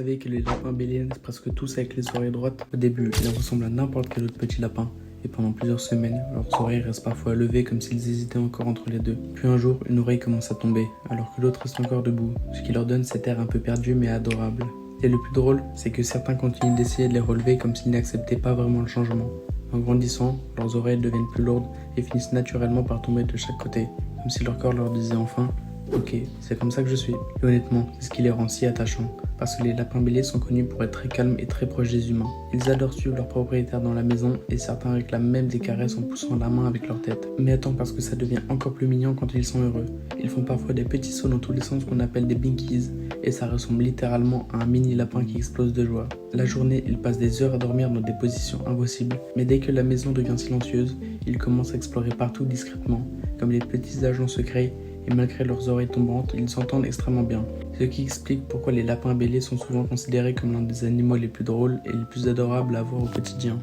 Vous savez que les lapins béliers naissent presque tous avec les oreilles droites. Au début, ils ressemblent à n'importe quel autre petit lapin. Et pendant plusieurs semaines, leurs oreilles restent parfois levées comme s'ils hésitaient encore entre les deux. Puis un jour, une oreille commence à tomber, alors que l'autre reste encore debout, ce qui leur donne cet air un peu perdu mais adorable. Et le plus drôle, c'est que certains continuent d'essayer de les relever comme s'ils n'acceptaient pas vraiment le changement. En grandissant, leurs oreilles deviennent plus lourdes et finissent naturellement par tomber de chaque côté, comme si leur corps leur disait enfin « Ok, c'est comme ça que je suis ». Et honnêtement, c'est ce qui les rend si attachants, parce que les lapins béliers sont connus pour être très calmes et très proches des humains. Ils adorent suivre leurs propriétaires dans la maison et certains réclament même des caresses en poussant la main avec leur tête. Mais attends, parce que ça devient encore plus mignon quand ils sont heureux. Ils font parfois des petits sauts dans tous les sens qu'on appelle des binkies, et ça ressemble littéralement à un mini lapin qui explose de joie. La journée, ils passent des heures à dormir dans des positions impossibles, mais dès que la maison devient silencieuse, ils commencent à explorer partout discrètement, comme les petits agents secrets, et malgré leurs oreilles tombantes, ils s'entendent extrêmement bien. Ce qui explique pourquoi les lapins béliers sont souvent considérés comme l'un des animaux les plus drôles et les plus adorables à voir au quotidien.